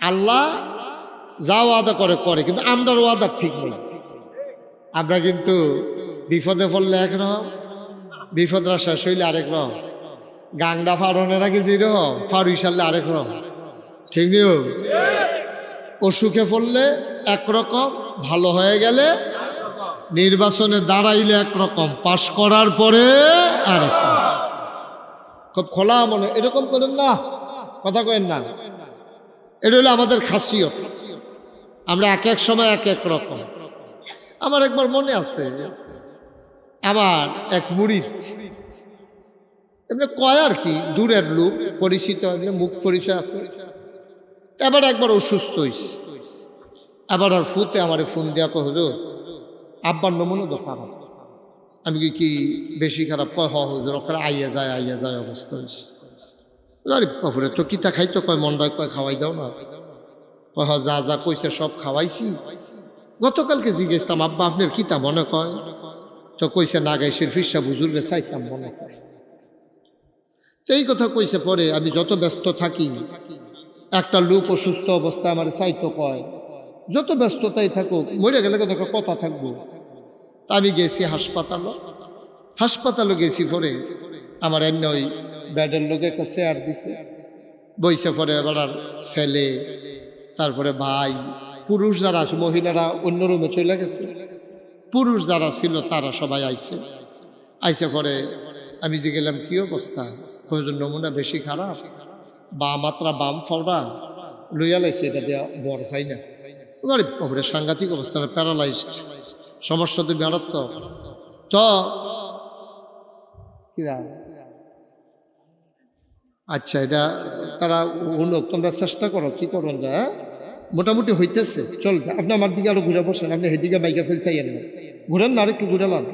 আল্লাহ যা ওয়াদা করে করে, কিন্তু আমরার ওয়াদা ঠিক নয়। আমরা কিন্তু বিপদে পড়লে একরকম, বিপদরা শেষ হইলে আরেক রকম, গাংডা ফাড়নের আগে যেরকম ফাড়ুই সারলে আরেক রকম, ঠিক নিও। অসুখে পড়লে একরকম, ভালো হয়ে গেলে, নির্বাচনে দাঁড়াইলে একরকম, পাশ করার পরে আরেক রকম। খুব খোলা মনে এরকম করেন না, কথা কেন না। এটা হলো আমাদের খাসিয়ত, আমরা এক এক সময় এক এক রকম। আমার একবার মনে আছে, আমার এক মুরিদ এমনি কয় আর কি, দূরের লোক, পরিচিত, এমনি মুখ পরিচয় আছে। এবার একবার অসুস্থ হয়েছে, এবার আর ফুতে আমার ফোন দেওয়া কহ, হুজুর আব্বার নমুনা তো খারাপ। আমি কি বেশি খারাপ? কয় হ হুজুর, ওখানে আইয়া যায় অবস্থা হয়েছে। আরে বাপুরে, তো কিতা খাইতো? কয় মন্ডায়, কয় খাওয়াই দাও না। কয় যা যা কইছে সব খাওয়াইছি। গতকালকে জিজ্ঞেসতাম, আব্বা আপনার কিতা মনে কয়? তো কইছে নাগাইশের ফিরসা বুজুর্গে চাইতাম মনে কয়। তো এই কথা কইছে। পরে আমি যত ব্যস্ত থাকি, একটা লোক অসুস্থ অবস্থায় আমার চাইতো কয়, যত ব্যস্ততাই থাকুক, মরে গেলে একটা কথা থাকবো। তা আমি গেছি হাসপাতালে গেছি। পরে আমার এমনি ওই বেডের লোকে একটা চেয়ার দিছে, বইছে। পরে এবার আর ছেলে, তারপরে ভাই, পুরুষ যারা আছে, মহিলারা অন্য রুমে চলে গেছে, পুরুষ যারা ছিল তারা সবাই আইসে। পরে আমি যে গেলাম, কি অবস্থা? নমুনা বেশি খারাপ, বা মাত্রা বাম ফাওড়া লইয়া লাইছে, এটা দেওয়া বড় পাই না। সাংঘাতিক অবস্থা, প্যারালাইজড, সমস্যা তো মারাত্মক। তো আচ্ছা, এটা তারা হলো, তোমরা চেষ্টা করো, কি করো যা, মোটামুটি হইতেছে, চলবে। আপনি আমার দিকে আরো ঘুরে বসেন, আপনি সেদিকে মাইকের ফেল চাইয়েন না, ঘুরেন না, আর একটু ঘুরে লান।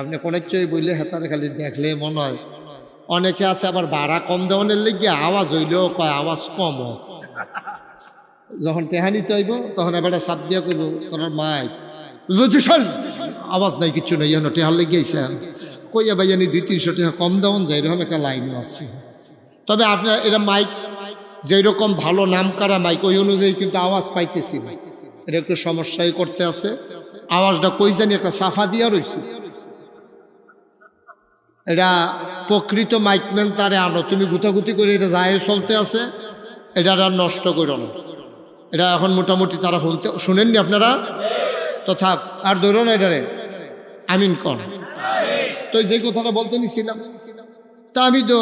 আপনি কোনের চই বললে হেতারে খালি দেখলে মনে হয়। অনেকে আছে আবার ভাড়া কম দেওয়ানের লেগে আওয়াজ হইলেও কয় আওয়াজ কম। যখন টেহানিতে হইব তখন এবার চাপ দিয়া করব, তোমার মাইক আওয়াজ নাই, কিচ্ছু নাই, এখন টেহার লেগেছে কইয়া ভাইয়ানি 200-300 টাকা কম দেওয়ান যায়, এরকম একটা লাইনও আছে। তবে আপনার এটা মাইক যেরকম ভালো নাম করা মাইক, ওই অনুযায়ী কিন্তু আওয়াজ পাইতেছি না, এটা একটু সমস্যাই করতে আছে। আওয়াজটা কই জানি একটা সাফা দিয়া রয়েছে। এটা প্রকৃত মাইকম্যান তারে আনো, তুমি গুতাগুতি করে এটা যায় চলতে আছে, এটা আর নষ্ট করো না। এটা এখন মোটামুটি তারা শুনেননি আপনারা, তো থাক আর ধরো না এটারে, আমিন কর। তো যে কথাটা বলতে নিছিলাম, তা আমি তো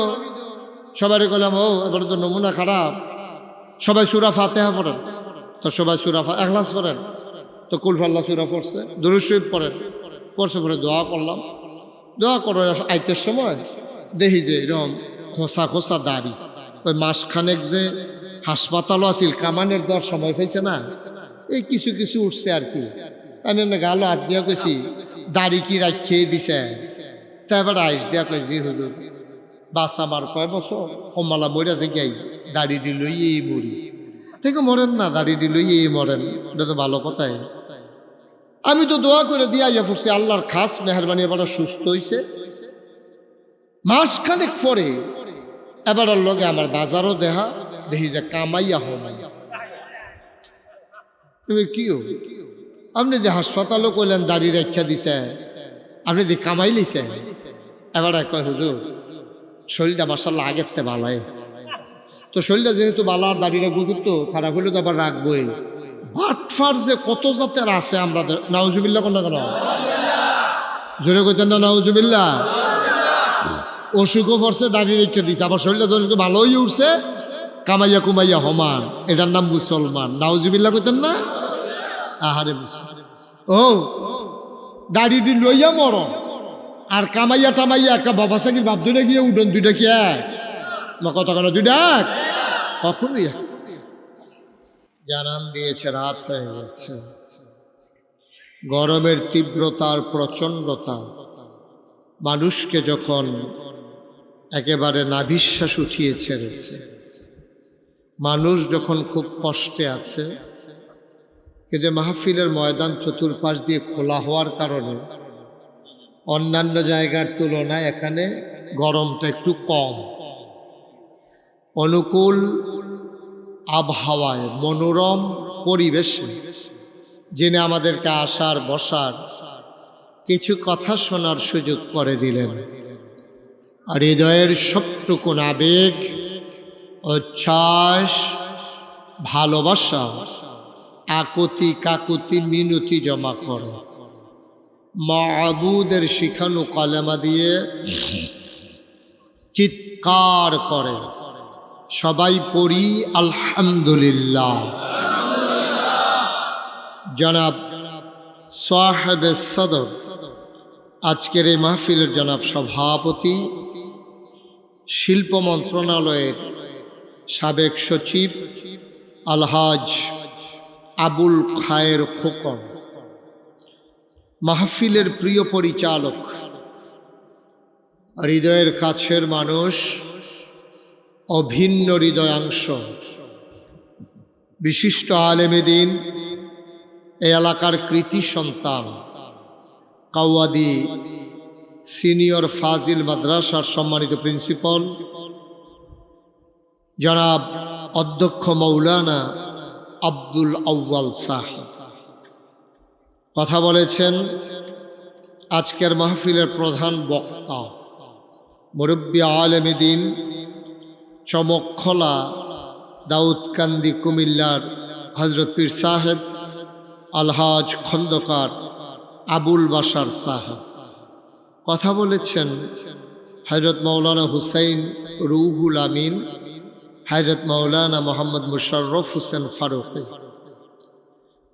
সবাই বললাম, ও এবার তো নমুনা খারাপ, সবাই সূরা ফাতিহা পড়েন। তো সবাই সূরা ইখলাস পড়েন, তো কুল ফাল্লাহ সূরা পড়ছে, দুরূদ শরীফ পড়েন, পড়ছে। পরে দোয়া করলাম, দোয়া করার আইতের সময় দেখি যে এরকম খোসা খোসা দাড়ি, ওই মাসখানেক যে হাসপাতালও আছিল, কামানের দেওয়ার সময় পাইছে না, এই কিছু কিছু উঠছে আর কি। আমি এমনি গালো হাত দিয়া কইছি, দাড়ি কি রাখিয়ে দিছে? তা এবার আইস দিয়া কই, জি হুজুর, বাস আমার কয় বছর কমলা মরিয়া যে গাই, দাড়ি দিলই এই মরি। ঠিক মরেন না, দাড়ি দিলই এই মরেন, এটা তো ভালো কথাই। আমি তো দোয়া করে দিয়া ইয়া পড়ছি, আল্লাহর খাস মেহরবানি এবার সুস্থ হয়েছে। মাসখানেক পরে এবার লগে আমার বাজারও দেখা, দেখি যে কামাইয়া হমাইয়া। তুমি কিও, আপনি যে হাসপাতালও কইলেন দাড়ি রেখা দিছে, আপনি যে কামাই লিছেন। এবার কয়, হুজুর শরীরটা মাশাআল্লাহ আগের থেকে ভালো। তো শরীরটা যেহেতু ভালো, আর দাড়িটা গুরুত্ব খারাপ হইলে তো আবার রাখবোই। বাটফার যে কত জাতের আছে, আমরা নাউজুবিল্লাহ কোন কেন জোরে কইতেন না, নাউজুবিল্লাহ। অসুখও পড়ছে, দাড়ি রেখে দিছে, আবার শরীরটা যখন ভালো হয়ে উঠছে, কামাইয়া কুমাইয়া হমান, এটার নাম মুসলমান। নাউজুবিল্লাহ কইতেন না? আহারে ও দাড়িটি লইয়া মর, আর কামাইয়া টামাইয়া একটা বাবা সাকির বাপ ধরে গিয়ে উঠন, দুইটা কি এক? কত কেন দুইটা কখনই জানান দিয়েছে। রাত হয়ে যাচ্ছে, গরমের তীব্রতার প্রচণ্ডতা মানুষকে যখন একেবারে নাভিশ্বাস উঠিয়ে ছেড়েছে, মানুষ যখন খুব কষ্টে আছে, কিন্তু মাহফিলের ময়দান চতুর্পাশ দিয়ে খোলা হওয়ার কারণে অন্যান্য জায়গার তুলনায় এখানে গরমটা একটু কম, অনুকূল আবহাওয়ায়, মনোরম পরিবেশে যিনি আমাদেরকে আসার বসার কিছু কথা শোনার সুযোগ করে দিলেন। আর হৃদয়ের সবটুকুন আবেগ, উচ্ছ্বাস, ভালোবাসা, আকুতি কাকুতি মিনতি জমা করে মাবুদের শিখানো কালেমা দিয়ে চিৎকার করে সবাই পড়ি আলহামদুলিল্লাহ। জনাব সাহেব সদর, আজকের এই মাহফিলের জনাব সভাপতি, শিল্প মন্ত্রণালয়ের সাবেক সচিব আলহাজ আবুল খায়ের খোকন, মাহফিলের প্রিয় পরিচালক, হৃদয়ের কাছের মানুষ, অভিন্ন হৃদয়াংশ, বিশিষ্ট আলেমে দ্বীন, এই এলাকার কৃতি সন্তান, কাওয়াদি সিনিয়র ফাজিল মাদ্রাসার সম্মানিত প্রিন্সিপাল জনাব অধ্যক্ষ মৌলানা আব্দুল আউয়াল সাহেব কথা বলেছেন। আজকের মাহফিলের প্রধান বক্তা মুরব্বী আলেমে দ্বীন, চমকখোলা দাউদকান্দি কুমিল্লার হজরত পীর সাহেব আলহাজ খন্দকার আবুল বাশার সাহেব কথা বলেছেন। হজরত মৌলানা হুসাইন রুহুল আমিন, হজরত মৌলানা মোহাম্মদ মুশাররফ হোসেন ফারুকী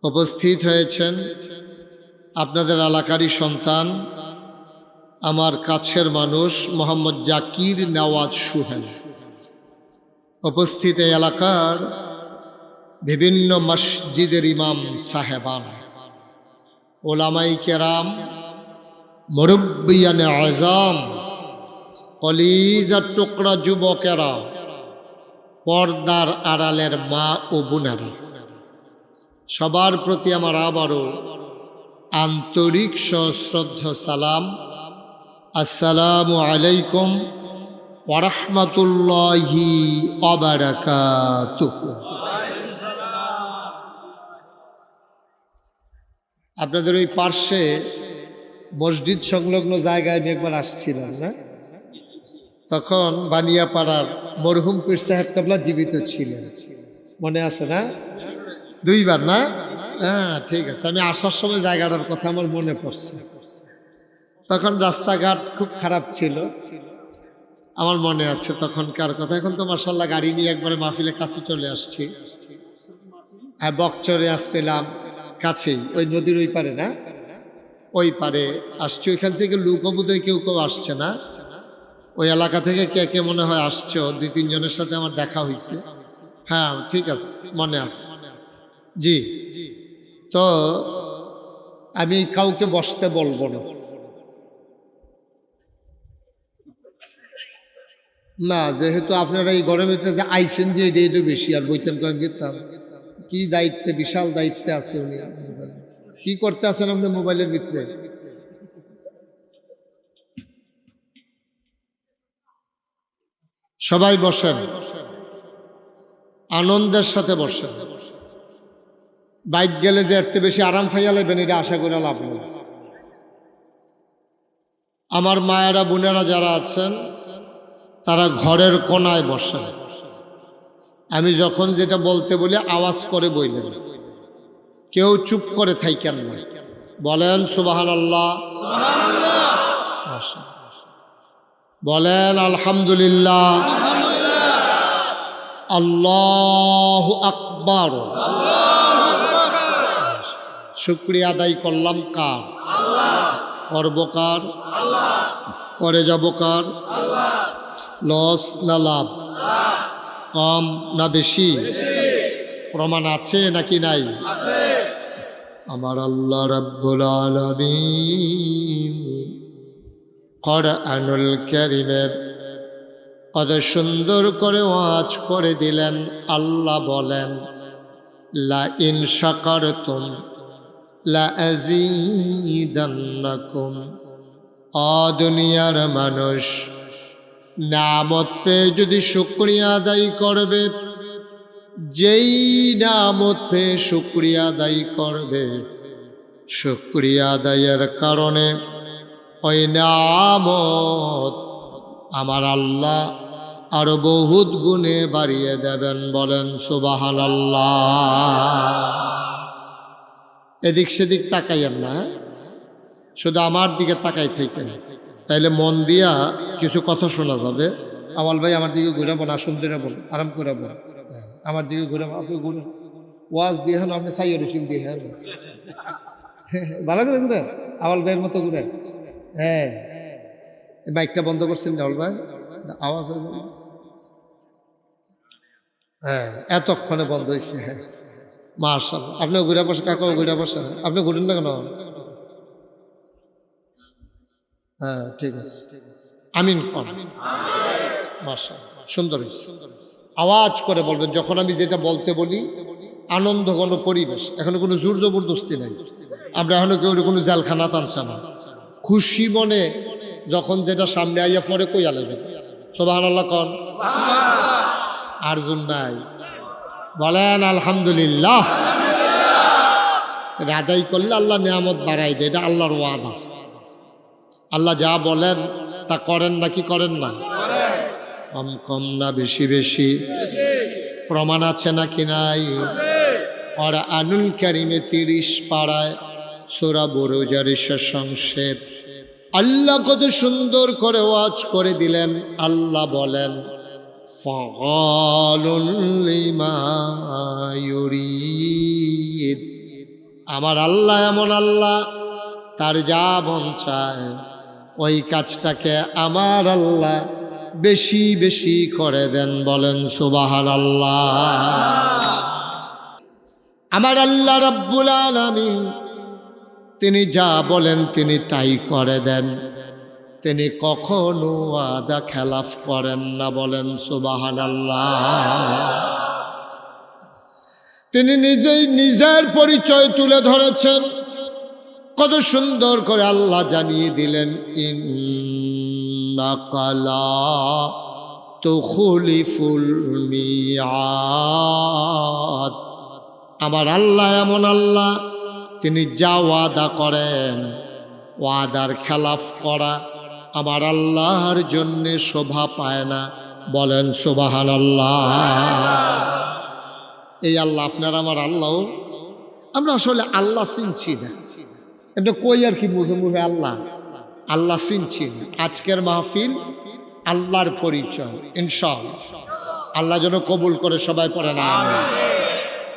উপস্থিত হয়েছেন। আপনাদের এলাকারই সন্তান, আমার কাছের মানুষ মোহাম্মদ জাকির নওয়াজ সুহেল উপস্থিত। এই এলাকার বিভিন্ন মসজিদের ইমাম সাহেবান, ওলামাই কেরাম, মুরব্বিয়ানে আযম, কলিজার টুকরা যুবকেরা, পর্দার আড়ালের মা ও বোনেরা, সবার প্রতি আমার আবারও আন্তরিক সশ্রদ্ধ সালাম। আসসালামু আলাইকুম ওয়া রাহমাতুল্লাহি ওয়া বারাকাতুহু। আপনাদের ওই পার্শ্বে মসজিদ সংলগ্ন জায়গায় আমি একবার আসছিলাম না, তখন বানিয়াপাড়ার মরহুম পীর সাহেব কাবলা জীবিত ছিলেন, মনে আছে না? দুইবার না? হ্যাঁ, ঠিক আছে। আমি আসার সময় জায়গাটার কথা আমার মনে পড়ছে। তখন রাস্তাঘাট খুব খারাপ ছিল, আমার মনে আছে তখনকার কথা। এখন তো মাশাআল্লাহ গাড়ি নিয়ে একবারে মাহফিলের কাছে চলে আসছি। বকচরে আসছিলাম, কাছেই, ওই নদীর ওই পারে না, ওই পারে আসছি। ওইখান থেকে লুকোবুদয় কেউ কেউ আসছে না, ওই এলাকা থেকে কে কে মনে হয় আসছে, 2-3 জনের সাথে আমার দেখা হয়েছে। হ্যাঁ, ঠিক আছে, মনে আছে। জি, তো আমি কাউকে বসতে বলবো না, না, যেহেতু আপনারা এই গরমের ভিতরে যে আইসেন, যে এটাই তো বেশি। আর বইতেন কয়েকটা কি দায়িত্বে, বিশাল দায়িত্বে আছে উনি। কি করতে আছেন আপনি মোবাইলের ভিতরে? সবাই বসেন, আনন্দের সাথে বসেন। বাইক গেলে যে এর বেশি আরাম পাইয়া লাগবেন এটা আশা করে লাভ নেই। আমার মায়েরা বোনেরা যারা আছেন তারা ঘরের কোনায় বসেন। আমি যখন যেটা বলতে বলি আওয়াজ করে বললেন, কেউ চুপ করে থাইকেন না, বলেন সুবহানাল্লাহ, বলেন আলহামদুলিল্লাহ, আল্লাহু আকবার। শুকরিয়া আদায় করলাম কার? করব কার? করে যাব কার? লস না লাভ? কম না বেশি? প্রমাণ আছে নাকি নাই? আমার আল্লাহ রাব্বুল আলামিন কুরআনুল কারীমে কত সুন্দর করে ওয়াজ করে দিলেন। আল্লাহ বলেন, লা ইন শাকারতুম লা আযীদান্নাকুম। দুনিয়ার মানুষ, নামত পেয়ে যদি শুকরিয়া আদায় করবে, যেই নামত পেয়ে শুকরিয়া আদায় করবে, শুকরিয়া আদায়ের কারণে ওই নামত আমার আল্লাহ আরো বহুত গুণে বাড়িয়ে দেবেন। বলেন সুবহানাল্লাহ। এদিক সেদিক তাকাইয়েন না, শুধু আমার দিকে তাকাই থাকেন, তাইলে মন দিয়া কিছু কথা শোনা যাবে। আমল ভাই আমার দিকে ঘুরাবো না, শুনতে যাবো, আরাম করাবো, আমার দিকে ঘুরাবো, আপনি ঘুরে ওয়াজ দিয়ে হন, আপনি সাইয়ের রসিন দিয়ে হন, ভালো করে ঘুরে আমল ভাইয়ের মতো ঘুরে। হ্যাঁ, বাইকটা বন্ধ করছেন আমল ভাই, আওয়াজ হ্যাঁ এতক্ষণে বন্ধ হয়েছে। হ্যাঁ মাশাআল্লাহ, আপনিও ঘুরে বসে, কাকাও ঘুরে বসেন, আপনি ঘুরেন না কেন? হ্যাঁ ঠিক আছে, আমিন কর। মাশাআল্লাহ, সুন্দর হয়েছে। আওয়াজ করে বলবেন যখন আমি যেটা বলতে বলি। আনন্দ ঘন পরিবেশ, এখনো কোনো জোর জবরদস্তি নাই, আমরা এখনো কেউ কোনো জেলখানা টানছে না। খুশি মনে যখন যেটা সামনে আইয়া পরে কইয়া লাগবেন সুবহানাল্লাহ কন। আর জোর নাই, বলেন আলহামদুলিল্লাহ। আদায় করলে আল্লাহ নিয়ামত বাড়াই দেয়, এটা আল্লাহর ওয়াদা। আল্লাহ যা বলেন তা করেন নাকি করেন না? কম কম না বেশি বেশি? প্রমাণ আছে নাকি নাই? আর আনুল কারিমে 30 পাড়ায় সূরা বুরুজের সংক্ষেপ আল্লাহ কত সুন্দর করে ওয়াজ করে দিলেন। আল্লাহ বলেন ফাআলুল লিমা ইউরিদ। আমার আল্লাহ এমন আল্লাহ, তার যা মন চায় ওই কাজটাকে আমার আল্লাহ বেশি বেশি করে দেন। বলেন সুবহানাল্লাহ। আমার আল্লাহ রাব্বুল আলামিন তিনি যা বলেন তিনি তাই করে দেন, তিনি কখনো ওয়াদা খেলাফ করেন না। বলেন সুবহানাল্লাহ। তিনি নিজেই নিজের পরিচয় তুলে ধরেছেন, কত সুন্দর করে আল্লাহ জানিয়ে দিলেন ইন্নাকা লা তুখলিফুল মিয়াদ। আমার আল্লাহ এমন আল্লাহ, তিনি যা ওয়াদা করেন ওয়াদার খেলাফ করা আমার আল্লাহর জন্য শোভা পায় না। বলেন সুবহানাল্লাহ। এই আল্লাহ আপনার আমার আল্লাহ, আমরা আসলে আল্লাহ চিনছি না, এটা কই আর কি মুখে মুখে আল্লাহ আল্লাহ চিনছি না। আজকের মাহফিল আল্লাহর পরিচয়, ইনশাআল্লাহ আল্লাহ যেন কবুল করে। সবাই পড়ে না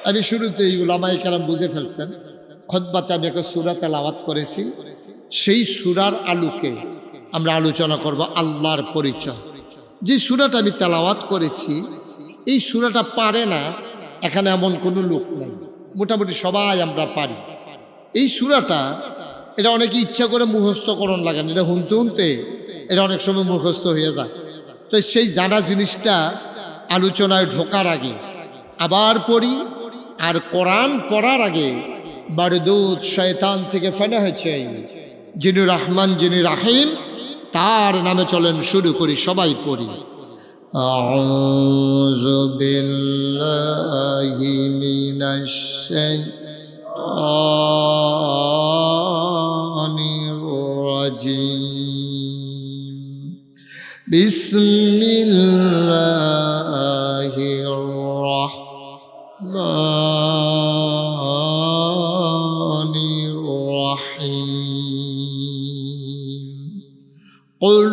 আমি শুরুতেই উলামায়ে কেরাম বুঝে ফেলছেন, খুতবাতে আমি একটা সূরা তেলাওয়াত করেছি, সেই সূরার আলোকে আমরা আলোচনা করব আল্লাহর পরিচয়। যে সূরাটা আমি তেলাওয়াত করেছি এই সূরাটা পারে না এখানে এমন কোনো লোক নাই, মোটামুটি সবাই আমরা পারি। এই সূরাটা এটা অনেকে ইচ্ছা করে মুখস্থকরণ লাগান, এটা শুনতে শুনতে এটা অনেক সময় মুখস্থ হয়ে যায়। তো সেই জানা জিনিসটা আলোচনায় ঢোকার আগে আবার পড়ি, আর কোরআন পড়ার আগে বারদুদ শয়তান থেকে ফেনা হয়েছে যিনি রহমান যিনি রাহিম তার নামে চলেন শুরু করি, সবাই পড়ি। আউযু বিল্লাহি মিনাশ শাইতানির রাজীম। বিসমিল্লাহির রাহমানির রাহিম। قل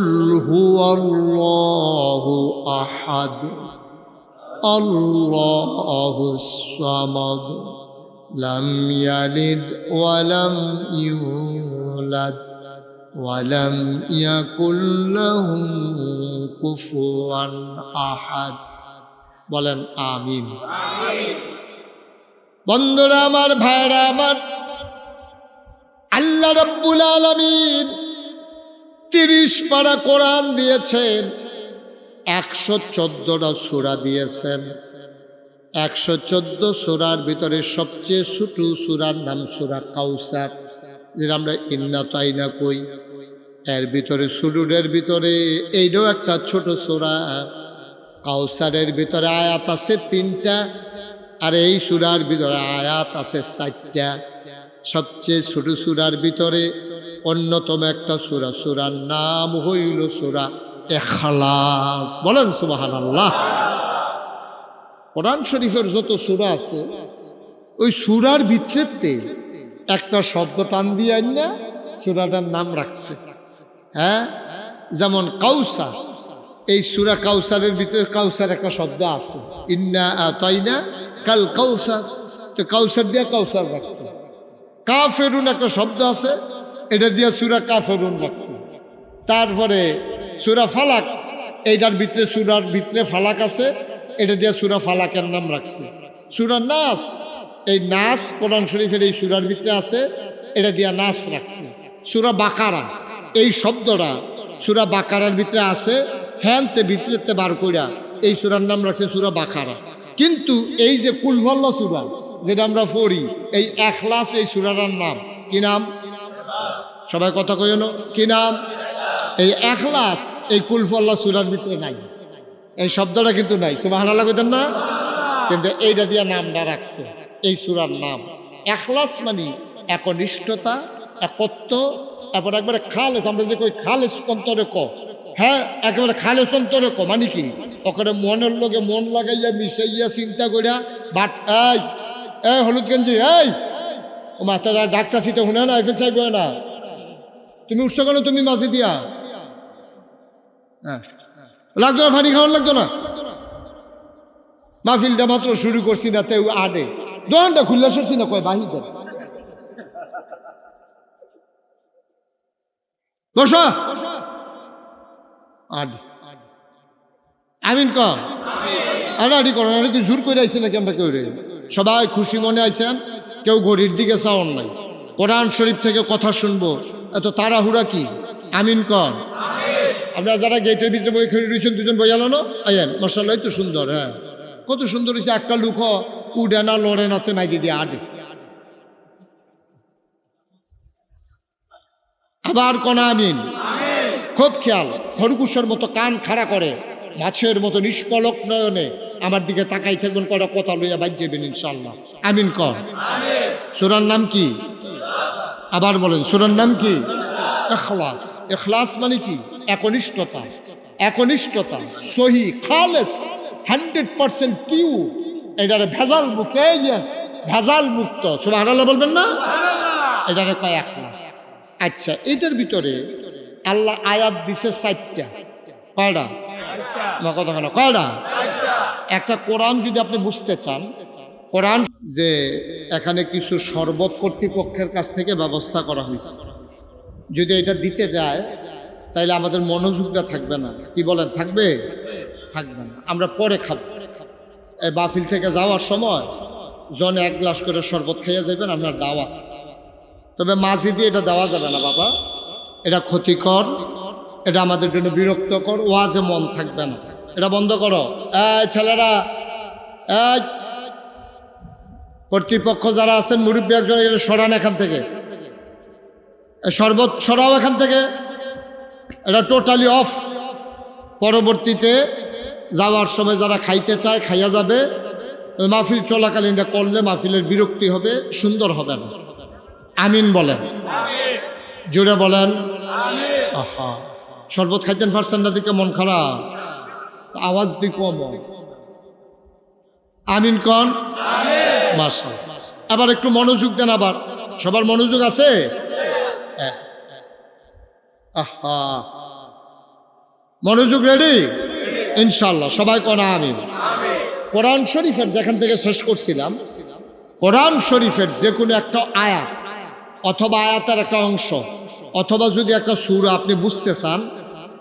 هو الله أحد الله الصمد لم يلد ولم يولد ولم يكن له كفوا أحد। বলেন আমিন। বন্ধুরা আমার, ভাইরা আমার, আল্লাহ রাব্বুল আলামিন 30 পারা কোরআন দিয়েছেন, 114টা সূরা দিয়েছেন। 114 সূরার ভিতরে সবচেয়ে ছোট সূরার নাম সূরা কাউসার, যেটা আমরা ইন্না তাইনা কই। এর ভিতরে সুরুরের ভিতরে এইটাও একটা ছোট সূরা। কাউসারের ভিতরে আয়াত আছে 3টা, আর এই সূরার ভিতরে আয়াত আছে 4টা। সবচেয়ে ছোট সূরার ভিতরে অন্যতম একটা সূরা, সূরার নাম হইল সূরা ইখলাস। বলেন সুবহানাল্লাহ। কোরআন শরীফের যত সূরা আছে ওই সূরার ভিতরেতে একটা শব্দ টান দিয়ে না সূরাটার নাম রাখছে। হ্যাঁ, যেমন কাউসার, এই সূরা কাউসারের ভিতরে কাউসার একটা শব্দ আছে, ইন্না আতাইনা কাল কাউসার, তো কাউসার দিয়ে কাউসার রাখছে। কাফেরুন একটা শব্দ আছে, এটা দিয়ে সূরা কাফেরুন রাখছে। তারপরে সূরা ফালাক, এইটার ভিতরে সূরার ভিতরে ফালাক আছে, এটা দিয়ে সূরা ফালাকের নাম রাখছে। সূরা নাস, এই নাস কোরআন শরীফের এই সূরার ভিতরে আছে, এটা দিয়ে নাস রাখছে। সূরা বাকারা, এই শব্দটা সূরা বাকারার ভিতরে আছে, হ্যানতে ভিতরেতে বার কইরা এই সূরার নাম রাখছে সূরা বাকারা। কিন্তু এই যে কুল হুয়াল্লাহ সূরা যেটা আমরা পড়ি, এই ইখলাস এই সূরাটার নাম কি নাম? সবাই কথা কইন, কি নাম? এই ইখলাস এই কুল হুয়াল্লাহ সূরার ভিতরে নাই, এই শব্দটা কিন্তু নাই। সুবহানাল্লাহ কইতেন না? কিন্তু এইটা দিয়ে নামটা রাখছে, এই সূরার নাম ইখলাস, মানে একনিষ্ঠতা, একত্ব, এরপর একবারে খালেস। আমরা যে কই খালেস অন্তরে ক, হ্যাঁ একেবারে খালেস অন্তরে ক মানে কি? ওখানে মনের লগে মন লাগাইয়া মিশাইয়া চিন্তা করিয়া বাট এই হলুদ গেঞ্জি, এই ও মাথা ডাক্তার সিটে শুনে না, এফেল চাইব না, তুমি উঠছো কেন? তুমি মাঝে দিয়া হ্যাঁ লাগতো না, ফানি খাওয়ান লাগতো না। মাহফিলটা মাত্র শুরু করছি না, তেও আডে দোকানটা খুললে সরছি না, কয় বাহি দেন বসা আডে। আমিন ক আডি করেন, আরে কি জোর করে আইসে নাকি? আমরা কেউ রে সবাই খুশি মনে আইসেন, কেউ ঘড়ির দিকে চাওয়ান নাই। কোরআন শরীফ থেকে কথা শুনবো, এত তাড়াহুড়া কি? আমিন কর। আপনারা যারা গেটের ভিতরে বই খেয়ে রয়েছেন, দুজন বই আলানো আইয়েন, মাশাআল্লাহ তো সুন্দর। হ্যাঁ কত সুন্দর হয়েছে। একটা লুক উডে না লড়ে নাতে মাই দিদি আডে। আবার কোন আমিন। খুব খেয়াল, খরগোশের মতো কান খাড়া করে মাছের মতো নিষ্পলক নয়নে আমার দিকে তাকাই থাকবেন, কটা কথা লইয়া বাজ যাবেন ইনশাআল্লাহ। আমিন কর। সূরার নাম কি? আবার বলেন, সূরার নাম কি? ইখলাস। ইখলাস মানে কি? একনিষ্ঠতা। একনিষ্ঠতা সহি খালেস 100% পিওর, এটারে ভেজাল মুক্ত, ভেজাল মুক্ত। সুবহানাল্লাহ বলবেন না? এটারে কয় ইখলাস। আচ্ছা, এটার ভিতরে আল্লাহ আয়াত দিছে 4টা। কয়টা? আমার কথা কেন? কয়টা? একটা কোরআন যদি আপনি বুঝতে চান, কোরআন যে এখানে কিছু শরবত কর্তৃপক্ষের কাছ থেকে ব্যবস্থা করা হয়েছে, যদি এটা দিতে যায় তাইলে আমাদের মনোযোগটা থাকবে না। কি বলেন? থাকবে? থাকবে না। আমরা পরে খাবো। এই মাহফিল থেকে যাওয়ার সময় জনে 1 গ্লাস করে শরবত খাইয়া যাবেন, আপনার দাওয়াত। তবে মাঝি দিয়ে এটা দেওয়া যাবে না বাবা, এটা ক্ষতিকর, এটা আমাদের জন্য বিরক্তকর, ওয়াজে মন থাকবে না, এটা বন্ধ করো। এই ছেলেরা, এই কর্তৃপক্ষ যারা আছেন, মুরব্বী একজন, এটা সরান এখান থেকে, শরবত সরাও এখান থেকে, এটা টোটালি অফ। পরবর্তীতে যাওয়ার সময় যারা খাইতে চায় খাইয়া যাবে, মাহফিল চলাকালীন এটা করলে মাহফিলের বিরক্তি হবে, সুন্দর হবে না। আমিন বলেন, জোরে বলেন। আহা, শরবত খাইতেন পারছেন না দিকে মন খারাপ, আওয়াজ দি কম। আমিন কন। মাশাআল্লাহ। আবার একটু মনোযোগ দেন। আবার সবার মনোযোগ আছে? আহা, মনোযোগ রেডি? ইনশাআল্লাহ সবাই কোন আমিন। কোরআন শরীফের যেখান থেকে শেষ করছিলাম, কোরআন শরীফের যে কোনো একটা আয়াত অথবা আয়াতের একটা অংশ অথবা যদি একটা সূরা আপনি বুঝতে চান,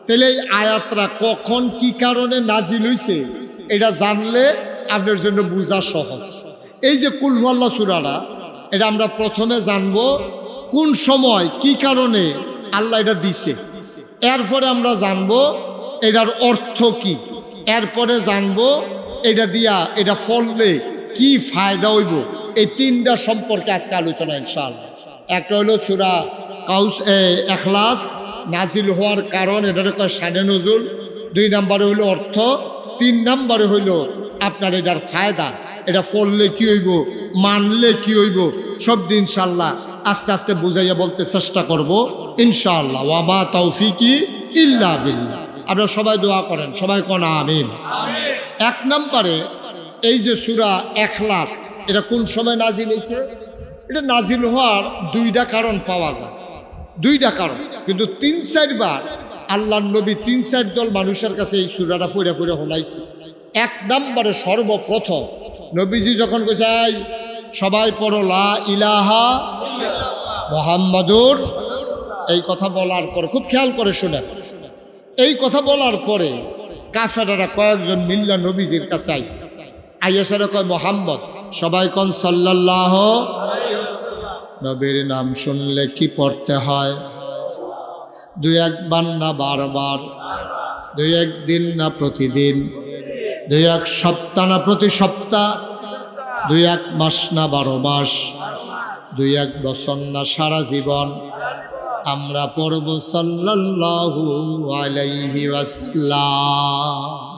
তাহলে এই আয়াতরা কখন কি কারণে নাজিল হইছে এটা জানলে আপনার জন্য বোঝা সহজ। এই যে কুল হুয়াল্লাহ সূরাটা, এটা আমরা প্রথমে জানবো কোন সময় কি কারণে আল্লাহ এটা দিছে, এরপরে আমরা জানবো এটার অর্থ কি, এরপরে জানবো এটা দিয়া এটা ফললে কি ফায়দা হইব। এই 3টা সম্পর্কে আজকে আলোচনা ইনশাআল্লাহ। একটা হলো সূরা ইখলাস নাজিল হওয়ার কারণ, এটার কয় শানে নুজুল। 2 নম্বরে হইল অর্থ, 3 নম্বরে হইল আপনার এটার ফায়দা। এটা পড়লে কি হইব, মানলে কি হইব, সব দিন ইনশাআল্লাহ আস্তে আস্তে বুঝাইয়া বলতে চেষ্টা করব ইনশাআল্লাহ। ওয়া মা তৌফিকি ইল্লা বিল্লাহ। আপনারা সবাই দোয়া করেন, সবাই কোন আমিন। এক নম্বরে এই যে সূরা ইখলাস, এটা কোন সময় নাজিল হয়েছে? এটা নাজিল হওয়ার দুইটা কারণ পাওয়া যায়, দুইটা কারণ, কিন্তু 3-4 বার আল্লাহর নবী 3-4 দল মানুষের কাছে এই সূরাটা পড়ে পড়ে শোনাইছে। এক নম্বরে সর্বপ্রথম নবীজি যখন কইছে সবাই পড়ো লা ইলাহা মুহাম্মাদুর, এই কথা বলার পরে খুব খেয়াল করে শুনেন, এই কথা বলার পরে কাফেররা কয়েকজন মিল্লা নবীজির কাছে আইছে, আইয়াসারা কয় মুহাম্মদ, সবাই কোন সাল্লাল্লাহু আলাইহি ওয়াসাল্লাম। নবীর নাম শুনলে কি পড়তে হয়? 2-1 বার না বারবার? 2-1 দিন না প্রতিদিন? 2-1 সপ্তাহ না প্রতি সপ্তাহ? 2-1 মাস না 12 মাস? 2-1 বছর না সারা জীবন? আমরা পড়ব সাল্লাল্লাহু আলাইহি ওয়াসাল্লাম।